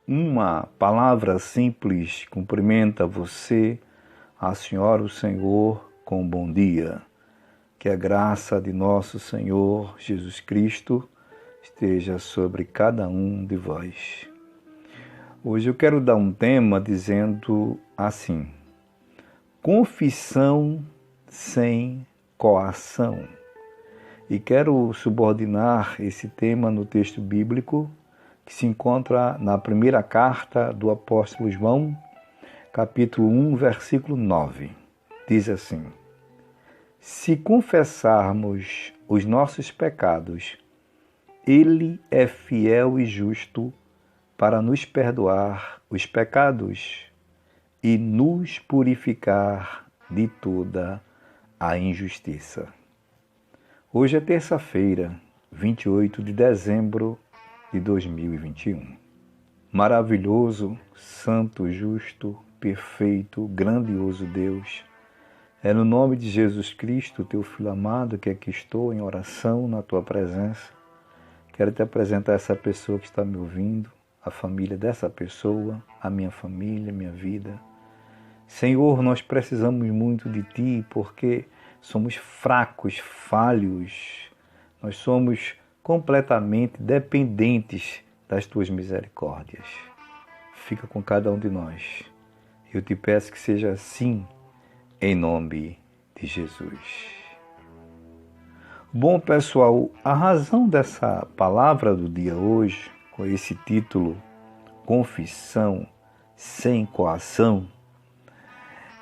uma palavra simples cumprimenta você, a senhora, o Senhor, com um bom dia. Que a graça de nosso Senhor Jesus Cristo esteja sobre cada um de vós. Hoje eu quero dar um tema dizendo assim: confissão sem coação. E quero subordinar esse tema no texto bíblico que se encontra na primeira carta do apóstolo João, capítulo 1, versículo 9. Diz assim: se confessarmos os nossos pecados, Ele é fiel e justo para nos perdoar os pecados e nos purificar de toda a injustiça. Hoje é terça-feira, 28 de dezembro de 2021. Maravilhoso, santo, justo, perfeito, grandioso Deus, é no nome de Jesus Cristo, teu Filho amado, que aqui estou em oração na tua presença. Quero te apresentar essa pessoa que está me ouvindo, a família dessa pessoa, a minha família, minha vida. Senhor, nós precisamos muito de Ti porque somos fracos, falhos. Nós somos completamente dependentes das Tuas misericórdias. Fica com cada um de nós. Eu te peço que seja assim, em nome de Jesus. Bom, pessoal, a razão dessa palavra do dia hoje, com esse título, Confissão sem coação,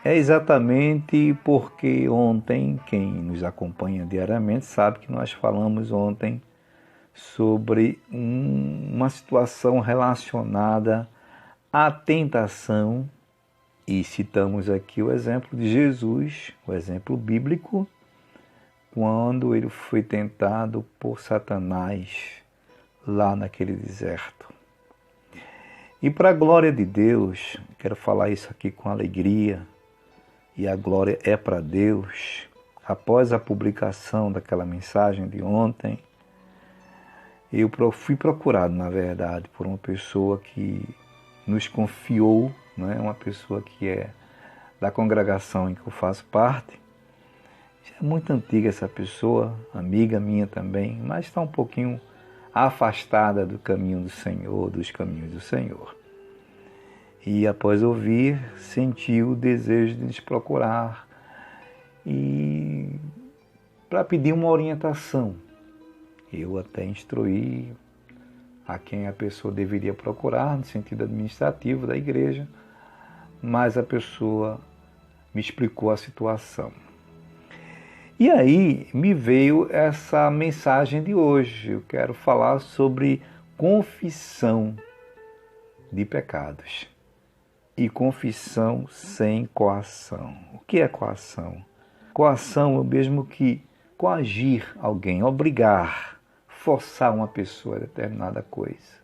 é exatamente porque ontem, quem nos acompanha diariamente sabe que nós falamos ontem sobre uma situação relacionada à tentação, e citamos aqui o exemplo de Jesus, o exemplo bíblico, quando ele foi tentado por Satanás lá naquele deserto. E para a glória de Deus, quero falar isso aqui com alegria, e a glória é para Deus. Após a publicação daquela mensagem de ontem, eu fui procurado, na verdade, por uma pessoa que nos confiou, né? Uma pessoa que é da congregação em que eu faço parte. Já é muito antiga essa pessoa, amiga minha também, mas está um pouquinho afastada do caminho do Senhor, dos caminhos do Senhor. E após ouvir, sentiu o desejo de nos procurar e para pedir uma orientação. Eu até instruí a quem a pessoa deveria procurar, no sentido administrativo da igreja, mas a pessoa me explicou a situação. E aí me veio essa mensagem de hoje. Eu quero falar sobre confissão de pecados e confissão sem coação. O que é coação? Coação é o mesmo que coagir alguém, obrigar, forçar uma pessoa a determinada coisa.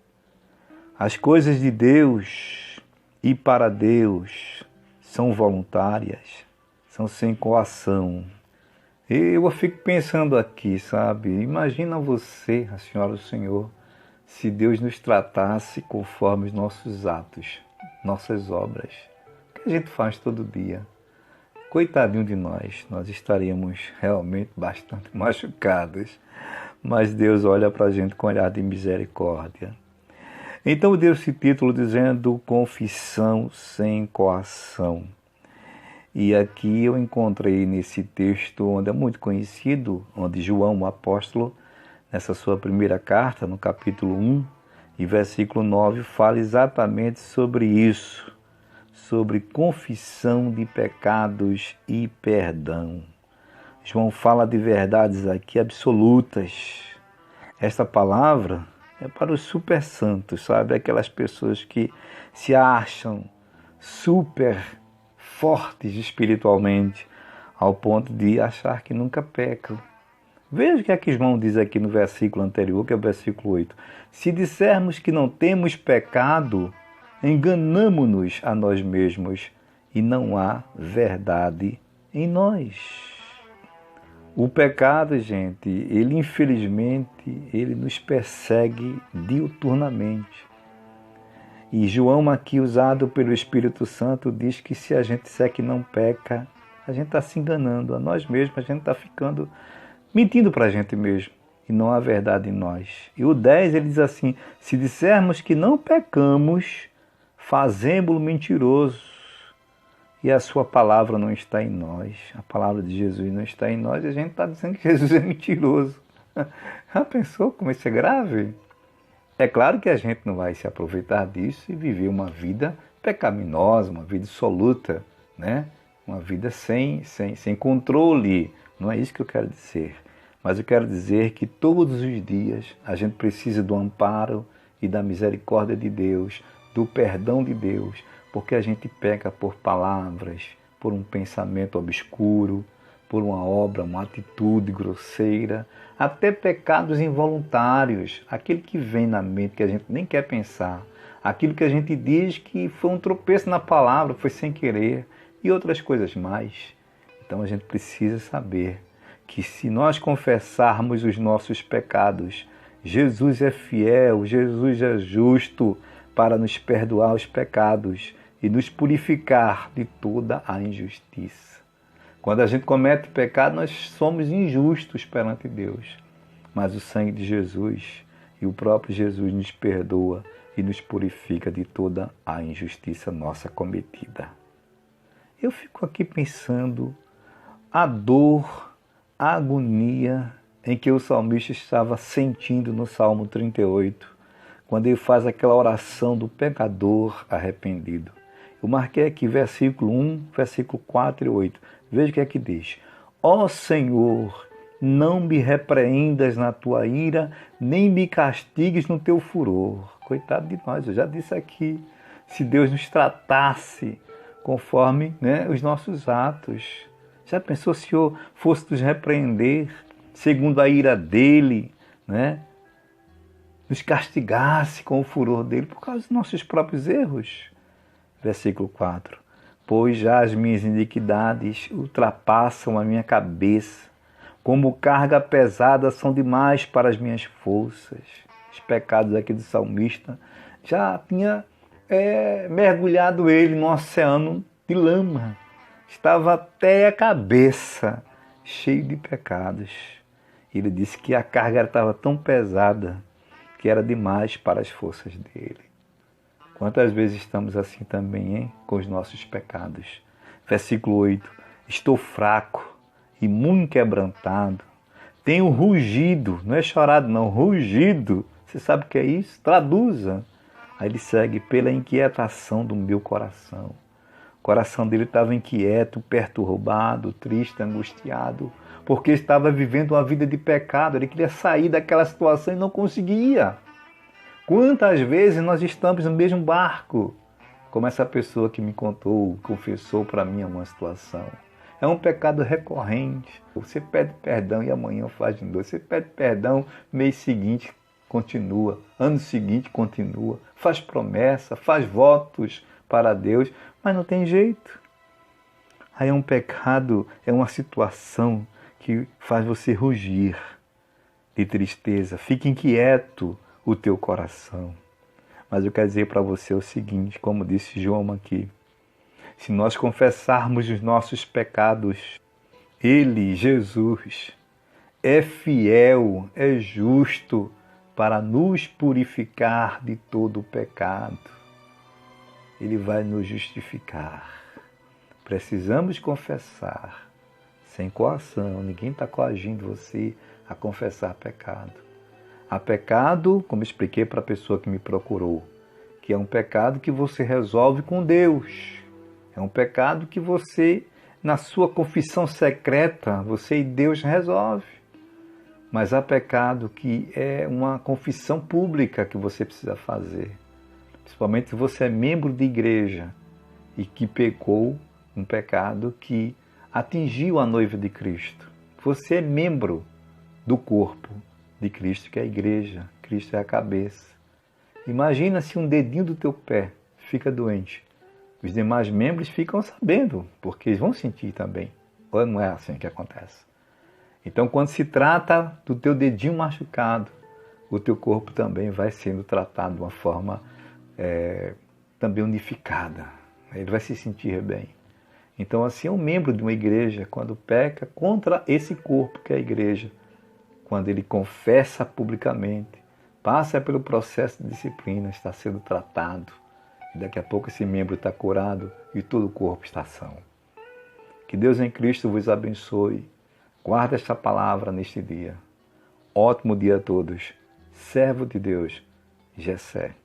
As coisas de Deus e para Deus são voluntárias, são sem coação. Eu fico pensando aqui, sabe? Imagina você, a senhora, o Senhor, se Deus nos tratasse conforme os nossos atos, nossas obras, o que a gente faz todo dia. Coitadinho de nós estaríamos realmente bastante machucados, mas Deus olha para a gente com olhar de misericórdia. Então deu esse título dizendo confissão sem coação. E aqui eu encontrei nesse texto onde é muito conhecido, onde João, o apóstolo, nessa sua primeira carta, no capítulo 1, e versículo 9, fala exatamente sobre isso, sobre confissão de pecados e perdão. João fala de verdades aqui absolutas. Esta palavra é para os super santos, sabe? Aquelas pessoas que se acham super fortes espiritualmente, ao ponto de achar que nunca pecam. Veja o que é que João diz aqui no versículo anterior, que é o versículo 8. Se dissermos que não temos pecado, enganamo-nos a nós mesmos e não há verdade em nós. O pecado, gente, ele infelizmente, ele nos persegue diuturnamente. E João aqui, usado pelo Espírito Santo, diz que se a gente disser que não peca, a gente está se enganando a nós mesmos, a gente está ficando mentindo para a gente mesmo, e não há verdade em nós. E o 10, ele diz assim, se dissermos que não pecamos, fazemo-lo mentiroso, e a sua palavra não está em nós, a palavra de Jesus não está em nós, e a gente está dizendo que Jesus é mentiroso. Já pensou como isso é grave? É claro que a gente não vai se aproveitar disso e viver uma vida pecaminosa, uma vida dissoluta, né? Uma vida sem controle. Não é isso que eu quero dizer. Mas eu quero dizer que todos os dias a gente precisa do amparo e da misericórdia de Deus, do perdão de Deus, porque a gente peca por palavras, por um pensamento obscuro, por uma obra, uma atitude grosseira, até pecados involuntários, aquele que vem na mente que a gente nem quer pensar, aquilo que a gente diz que foi um tropeço na palavra, foi sem querer, e outras coisas mais. Então a gente precisa saber que se nós confessarmos os nossos pecados, Jesus é fiel, Jesus é justo para nos perdoar os pecados e nos purificar de toda a injustiça. Quando a gente comete pecado, nós somos injustos perante Deus. Mas o sangue de Jesus e o próprio Jesus nos perdoa e nos purifica de toda a injustiça nossa cometida. Eu fico aqui pensando a dor, a agonia em que o salmista estava sentindo no Salmo 38, quando ele faz aquela oração do pecador arrependido. Eu marquei aqui versículo 1, versículo 4 e 8. Veja o que é que diz. Ó Senhor, não me repreendas na tua ira, nem me castigues no teu furor. Coitado de nós, eu já disse aqui. Se Deus nos tratasse conforme, né, os nossos atos. Já pensou se o Senhor fosse nos repreender segundo a ira dele, né? Nos castigasse com o furor dele por causa dos nossos próprios erros. Versículo 4. Pois já as minhas iniquidades ultrapassam a minha cabeça, como carga pesada são demais para as minhas forças. Os pecados aqui do salmista já tinha mergulhado ele no oceano de lama. Estava até a cabeça cheio de pecados. Ele disse que a carga estava tão pesada que era demais para as forças dele. Quantas vezes estamos assim também, hein? Com os nossos pecados. Versículo 8. Estou fraco e muito quebrantado. Tenho rugido, não é chorado não, rugido. Você sabe o que é isso? Traduza. Aí ele segue, pela inquietação do meu coração. O coração dele estava inquieto, perturbado, triste, angustiado, porque estava vivendo uma vida de pecado. Ele queria sair daquela situação e não conseguia. Quantas vezes nós estamos no mesmo barco, como essa pessoa que me contou, confessou para mim uma situação. É um pecado recorrente. Você pede perdão e amanhã faz de novo. Você pede perdão, mês seguinte continua, ano seguinte continua. Faz promessa, faz votos para Deus, mas não tem jeito. Aí é um pecado, é uma situação que faz você rugir de tristeza. Fique inquieto o teu coração. Mas eu quero dizer para você o seguinte, como disse João aqui, se nós confessarmos os nossos pecados, Ele, Jesus, é fiel, é justo para nos purificar de todo o pecado. Ele vai nos justificar. Precisamos confessar, sem coação, ninguém está coagindo você a confessar pecado. Há pecado, como expliquei para a pessoa que me procurou, que é um pecado que você resolve com Deus. É um pecado que você, na sua confissão secreta, você e Deus resolve. Mas há pecado que é uma confissão pública que você precisa fazer. Principalmente se você é membro de igreja e que pecou um pecado que atingiu a noiva de Cristo. Você é membro do corpo de Cristo, que é a igreja. Cristo é a cabeça. Imagina se um dedinho do teu pé fica doente. Os demais membros ficam sabendo, porque eles vão sentir também. Ou não é assim que acontece? Então, quando se trata do teu dedinho machucado, o teu corpo também vai sendo tratado de uma forma também unificada. Ele vai se sentir bem. Então, assim, é um membro de uma igreja, quando peca contra esse corpo que é a igreja, quando ele confessa publicamente, passa pelo processo de disciplina, está sendo tratado, e daqui a pouco esse membro está curado e todo o corpo está são. Que Deus em Cristo vos abençoe. Guarda esta palavra neste dia. Ótimo dia a todos. Servo de Deus, Gessé.